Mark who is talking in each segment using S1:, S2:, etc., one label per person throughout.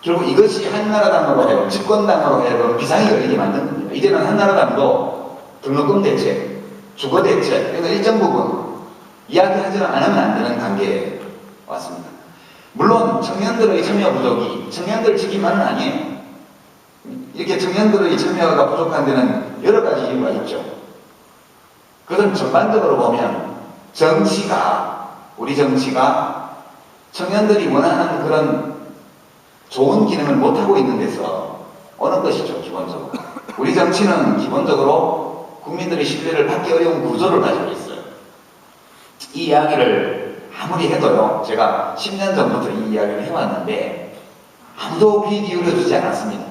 S1: 결국 이것이 한나라당으로 해요. 집권당으로 해요. 비상이 걸리게 만든 겁니다. 이제는 한나라당도 등록금 대책, 주거 대책, 이런 일정 부분 이야기하지는 않으면 안 되는 단계에 왔습니다. 물론 청년들의 참여 부족이 청년들 책임만은 아니에요. 이렇게 청년들의 참여가 부족한 데는 여러 가지 이유가 있죠. 그것은 전반적으로 보면 우리 정치가 청년들이 원하는 그런 좋은 기능을 못하고 있는 데서 오는 것이죠. 기본적으로 우리 정치는 기본적으로 국민들의 신뢰를 받기 어려운 구조를 가지고 있어요. 이 이야기를 아무리 해도요, 제가 10년 전부터 이 이야기를 해왔는데 아무도 귀 기울여주지 않았습니다.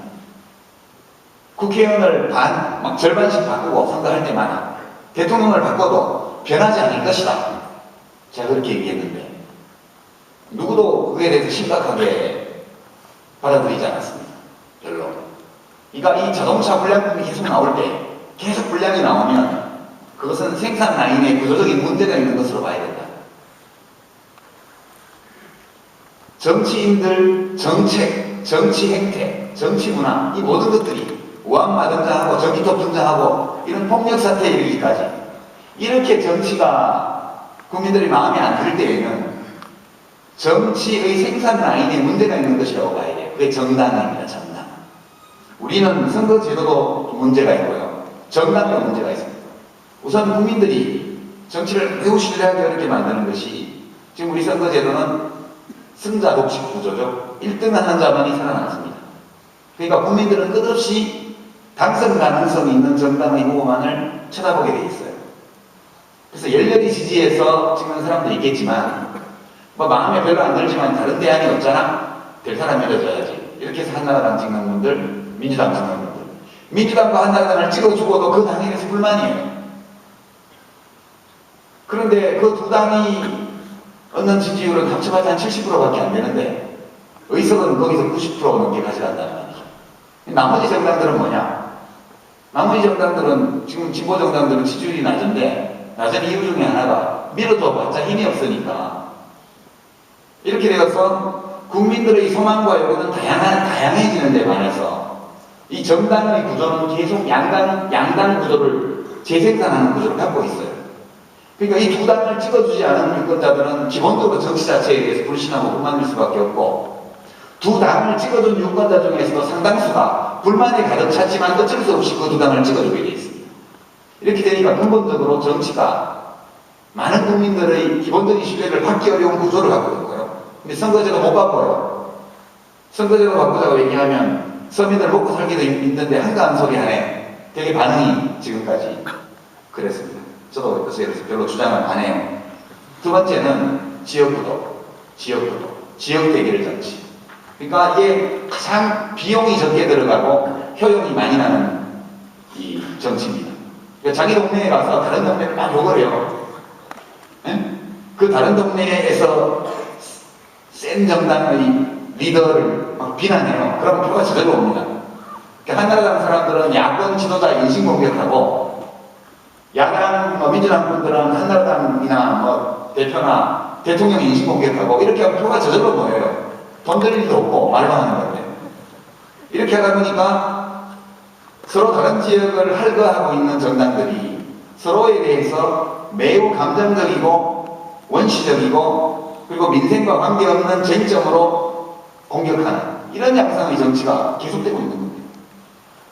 S1: 국회의원을 막 절반씩 바꾸고 선거할 때마다 대통령을 바꿔도 변하지 않을 것이다. 제가 그렇게 얘기했는데 누구도 그에 대해서 심각하게 받아들이지 않았습니다. 별로. 그러니까 이 자동차 불량품이 계속 나올 때 계속 불량이 나오면 그것은 생산 라인에 구조적인 문제가 있는 것으로 봐야 된다. 정치인들, 정책, 정치 행태, 정치 문화, 이 모든 것들이 우한마 등장하고 전기톱 등장하고 이런 폭력 사태에 이르기까지 이렇게 정치가 국민들이 마음에 안 들 때에는 정치의 생산 라인에 문제가 있는 것이라고 봐야 돼요. 그게 정당입니다. 정당. 우리는 선거제도도 문제가 있고요. 정당도 문제가 있습니다. 우선 국민들이 정치를 매우 신뢰하기 어렵게 만드는 것이 지금 우리 선거제도는 승자 독식 구조죠. 1등하는 자만이 살아남습니다. 그러니까 국민들은 끝없이 당선 가능성이 있는 정당의 후보만을 쳐다보게 돼 있어요. 그래서 열렬히 지지해서 찍는 사람도 있겠지만 뭐 마음에 별로 안 들지만 다른 대안이 없잖아? 될 사람이 믿어줘야지. 이렇게 해서 한나라당 찍는 분들, 민주당 찍는 분들. 민주당과 한나라당을 찍어주고도 그 당에 대해서 불만이에요. 그런데 그 두 당이 얻는 지지율은 합쳐봐서 한 70%밖에 안 되는데 의석은 거기서 90% 넘게 가져간다는 말이죠. 나머지 정당들은 뭐냐? 나머지 정당들은 지금 진보 정당들은 지지율이 낮은데 낮은 이유 중에 하나가 밀어줘봤자 힘이 없으니까 이렇게 되어서 국민들의 소망과 요구는 다양해지는 데 반해서 이 정당의 구조는 계속 양당 구조를 재생산하는 구조를 갖고 있어요. 그러니까 이 두 당을 찍어주지 않은 유권자들은 기본적으로 정치 자체에 대해서 불신하고 불만일 수밖에 없고 두 당을 찍어준 유권자 중에서도 상당수가 불만이 가득 찼지만 어쩔 수 없이 그 두 당을 찍어주게 되어 있습니다. 이렇게 되니까 근본적으로 정치가 많은 국민들의 기본적인 신뢰를 받기 어려운 구조를 갖고 있고요. 근데 선거제도 못 바꿔요. 선거제도 바꾸자고 얘기하면 서민들 먹고 살기도 힘든데 한가한 소리 하네. 되게 반응이 지금까지 그랬습니다. 저도 그래서 별로 주장을 안 해요. 두 번째는 지역구도, 지역 대결 정치. 그러니까 이게 가장 비용이 적게 들어가고 효용이 많이 나는 이 정치입니다. 그러니까 자기 동네에 가서 다른 동네를 막 욕을 해요. 네? 그 다른 동네에서 센 정당의 리더를 막 비난해요. 그러면 표가 저절로 옵니다. 그러니까 한나라당 사람들은 야권 지도자 인신 공격하고 야당 민주당 분들은 한나라당이나 대표나 대통령 인신 공격하고 이렇게 하면 표가 저절로 모여요. 돈 들일 일도 없고 말로 하는 건데 이렇게 하다 보니까 서로 다른 지역을 할거하고 있는 정당들이 서로에 대해서 매우 감정적이고 원시적이고 그리고 민생과 관계없는 쟁점으로 공격하는 이런 양상의 정치가 계속되고 있는 겁니다.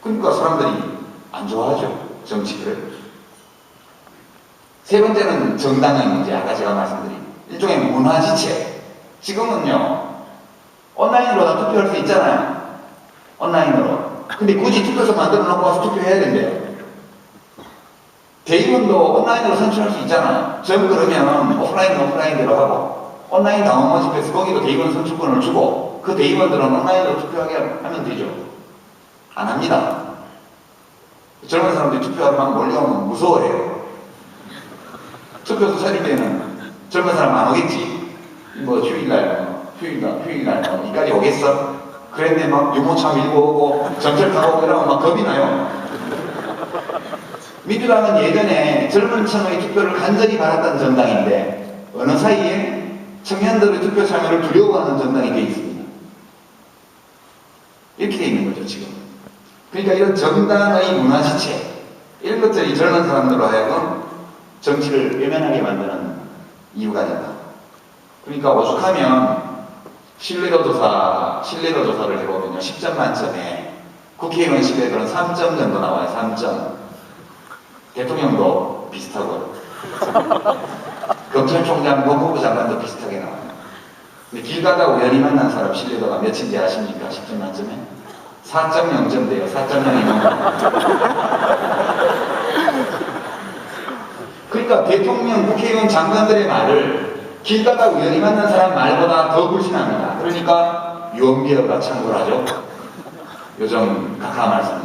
S1: 그러니까 사람들이 안 좋아하죠. 정치를. 세 번째는 정당의 문제. 아까 제가 말씀드린 일종의 문화지체. 지금은요 온라인으로 다 투표할 수 있잖아요. 온라인으로. 근데 굳이 투표소 만들어 놓고 와서 투표해야 된대요. 대의원도 온라인으로 선출할 수 있잖아요. 전 그러면 오프라인대로 하고 온라인 당원 모집해서 거기도 대의원 선출권을 주고 그 대의원들은 온라인으로 투표하게 하면 되죠. 안 합니다. 젊은 사람들이 투표하러 막 몰려오면 무서워해요. 투표소 차릴 때는 젊은 사람 안 오겠지. 뭐 휴일날 이까지 오겠어? 그랬는데 막 유모차 밀고 오고 전철 타고 오고 이러면 막 겁이 나요. 민주당은 예전에 젊은 층의 투표를 간절히 받았던 정당인데 어느 사이에 청년들의 투표 참여를 두려워하는 정당이 되어 있습니다. 이렇게 되어 있는 거죠, 지금. 그러니까 이런 정당의 문화지체, 이런 것들이 젊은 사람들로 하여금 정치를 외면하게 만드는 이유가 된다. 그러니까 오죽하면 신뢰도 조사를 해보면요, 10점 만점에 국회의원 신뢰도는 3점 정도 나와요. 3점. 대통령도 비슷하고 검찰총장, 법무부 장관도 비슷하게 나와요. 근데 길 가다 우연히 만난 사람 신뢰도가 몇인지 아십니까? 10점 만점에 4.0점 돼요. 4.0이면 그러니까 대통령, 국회의원, 장관들의 말을 길 가다 우연히 만난 사람 말보다 더 불신합니다. 그러니까 유언비어가 창궐하죠. 요즘 각하 말씀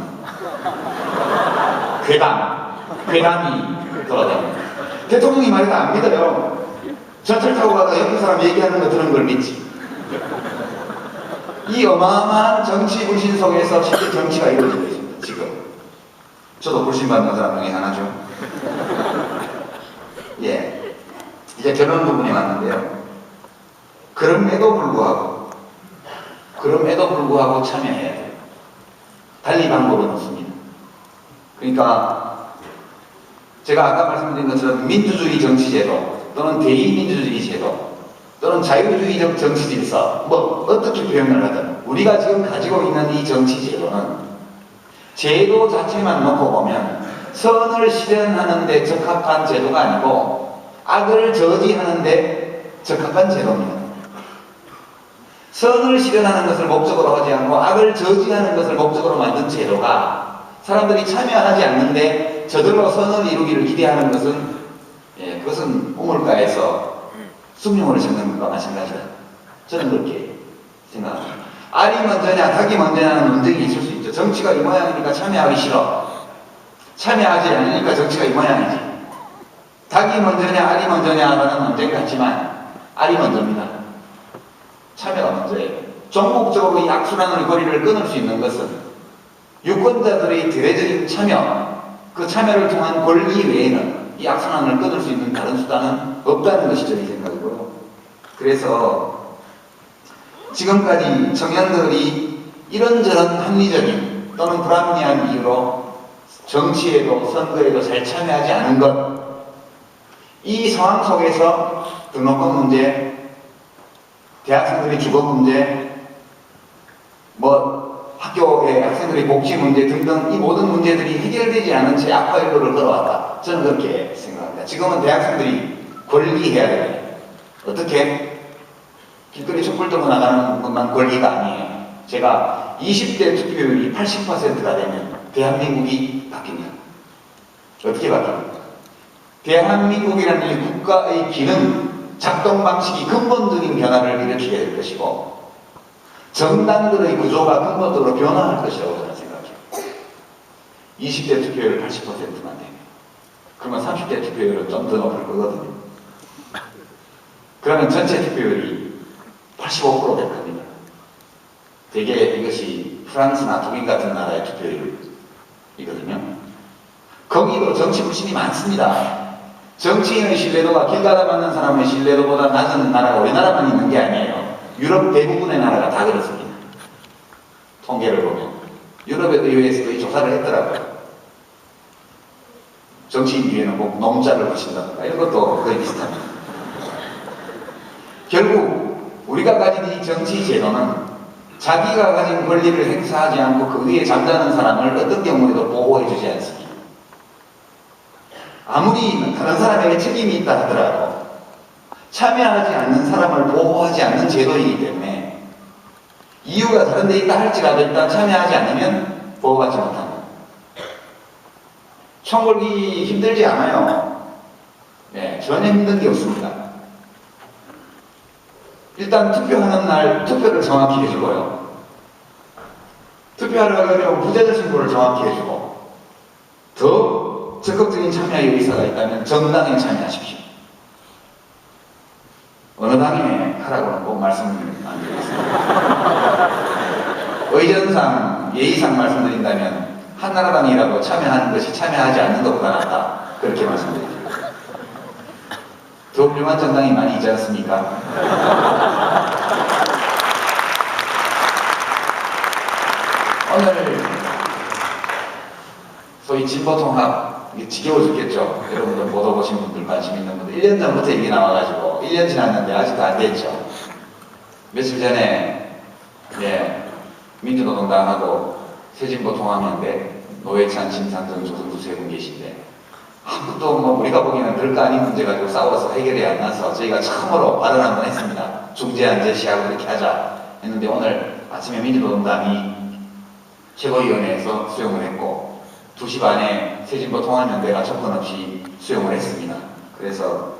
S1: 괴담이 돌아다닙니다. 대통령이 말해도 안 믿어요. 전철 타고 가다 옆에 사람 얘기하는 거 들은 걸 믿지. 이 어마어마한 정치 불신 속에서 실제 정치가 이루어지고 있습니다. 지금 저도 불신받는 사람 중에 하나죠. 예, 이제 결론 부분에 왔는데요. 그럼에도 불구하고 참여해야 돼요. 달리 방법은 없습니다. 그러니까 제가 아까 말씀드린 것처럼 민주주의 정치제도 또는 대의민주주의 제도 또는 자유주의적 정치 질서, 뭐 어떻게 표현을 하든 우리가 지금 가지고 있는 이 정치 제도는 제도 자체만 놓고 보면 선을 실현하는 데 적합한 제도가 아니고 악을 저지하는 데 적합한 제도입니다. 선을 실현하는 것을 목적으로 하지 않고 악을 저지하는 것을 목적으로 만든 제도가 사람들이 참여하지 않는데 저절로 선을 이루기를 기대하는 것은 그것은 우물가에서 숭늉을 잡는 것과 마찬가지다. 저는 그렇게 생각합니다. 알이 먼저냐 닭이 먼저냐는 논쟁이 있을 수 있죠. 정치가 이 모양이니까 참여하기 싫어. 참여하지 않으니까 정치가 이 모양이지. 닭이 먼저냐 알이 먼저냐라는 논쟁 같지만 알이 먼저입니다. 참여가 먼저예요. 종목적으로 이 악순환의 고리를 끊을 수 있는 것은 유권자들의 대대적인 참여, 그 참여를 통한 권리 외에는 이 악순환을 끊을 수 있는 다른 수단은 없다는 것이 저희 생각이고요. 그래서 지금까지 청년들이 이런저런 합리적인 또는 불합리한 이유로 정치에도 선거에도 잘 참여하지 않은 것, 이 상황 속에서 등록금 문제, 대학생들의 주거 문제, 학교의 학생들의 복지 문제 등등 이 모든 문제들이 해결되지 않은 채 악화일로를 걸어왔다. 저는 그렇게 생각합니다. 지금은 대학생들이 권리해야 됩니다. 어떻게? 길거리 촛불 들고 나가는 것만 권리가 아니에요. 제가 20대 투표율이 80%가 되면 대한민국이 바뀝니다. 어떻게 바뀝니까? 대한민국이라는 이 국가의 기능, 작동 방식이 근본적인 변화를 일으키게 될 것이고 정당들의 구조가 근본적으로 변화할 것이라고 저는 생각해요. 20대 투표율 80%만 되면 그러면 30대 투표율은 좀 더 높을 거거든요. 그러면 전체 투표율이 85%될 겁니다. 대개 이것이 프랑스나 독일 같은 나라의 투표율이거든요. 거기도 정치 불신이 많습니다. 정치인의 신뢰도가 길 가다 만난 사람의 신뢰도보다 낮은 나라가 우리나라만 있는 게 아니에요. 유럽 대부분의 나라가 다 그렇습니다. 통계를 보면 유럽의 의회에서도 이 조사를 했더라고요. 정치인 뒤에는 뭐 농자를 붙인다든가 이런 것도 거의 비슷합니다. 결국 우리가 가진 이 정치 제도는 자기가 가진 권리를 행사하지 않고 그 위에 잠자는 사람을 어떤 경우에도 보호해 주지 않습니다. 아무리 다른 사람에게 책임이 있다 하더라도 참여하지 않는 사람을 보호하지 않는 제도이기 때문에 이유가 다른 데 있다 할지라도 일단 참여하지 않으면 보호받지 못합니다. 총 걸기 힘들지 않아요. 네, 전혀 힘든 게 없습니다. 일단 투표하는 날 투표를 정확히 해주고요. 투표하러 가기 어려운 부재자 신고를 정확히 해주고 더 적극적인 참여의 의사가 있다면 정당에 참여하십시오. 어느 당에 하라고는 꼭 말씀을 안 드리겠습니다. 의전상, 예의상 말씀드린다면 한나라당이라도 참여하는 것이 참여하지 않는 것보다 낫다. 그렇게 말씀드립니다. 더 훌륭한 정당이 많이 있지 않습니까? 오늘 소위 진보통합, 이게 지겨워 죽겠죠. 여러분들 못 오보신 분들, 관심 있는 분들 1년 전부터 얘기 나와가지고 1년 지났는데 아직도 안 됐죠. 며칠 전에 민주노동당하고 새진보통합연대 노회찬, 심상정, 조선두 세 분 계신데 아무것도 뭐 우리가 보기에는 별거 아닌 문제 가지고 싸워서 해결이 안 나서 저희가 처음으로 발언 한번 했습니다. 중재안 제시하고 이렇게 하자 했는데 오늘 아침에 민주노동당이 최고위원회에서 수용을 했고 2시 반에 새진보통합연대가 조건 없이 수용을 했습니다. 그래서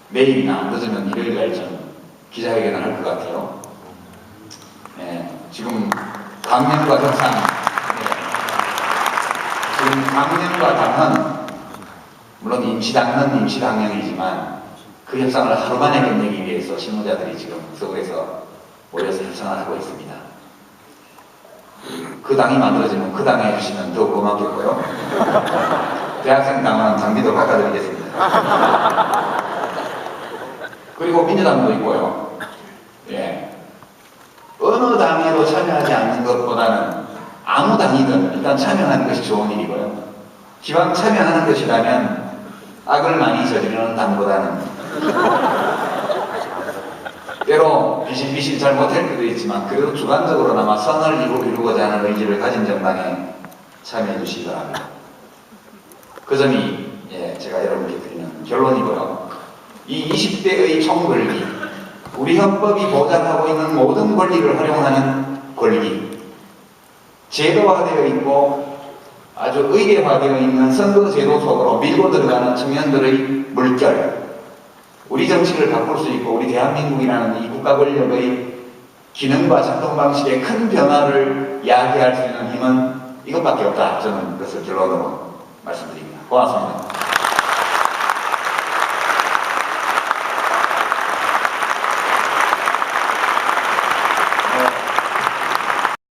S1: 내일이나 늦으면 일요일날 좀 기자회견을 할 것 같아요. 지금 강령과 협상, 지금 강령과 당은 물론 임시당은 임시당령이지만 그 협상을 하루 만에 끝내기 위해서 실무자들이 지금 서울에서 모여서 협상을 하고 있습니다. 그 당이 만들어지면 그 당에 해주시면 더 고맙겠고요. 대학생 당은 장비도 바꿔드리겠습니다. 그리고 민주당도 있고요. 어느 당에도 참여하지 않는 것보다는 아무 당이든 일단 참여하는 것이 좋은 일이고요. 기왕 참여하는 것이라면 악을 많이 저지르는 당보다는 때로 비실비실 잘 못할 때도 있지만 그래도 주관적으로나마 선을 이루고자 하는 의지를 가진 정당에 참여해 주시기 바랍니다. 그 점이 제가 여러분께 드리는 결론이고요. 이 20대의 총권리, 우리 헌법이 보장하고 있는 모든 권리를 활용하는 권리, 제도화되어 있고 아주 의례화되어 있는 선거제도 속으로 밀고 들어가는 청년들의 물결, 우리 정치를 바꿀 수 있고 우리 대한민국이라는 이 국가 권력의 기능과 작동 방식에 큰 변화를 야기할 수 있는 힘은 이것밖에 없다. 저는 그것을 결론으로 말씀드립니다. 고맙습니다.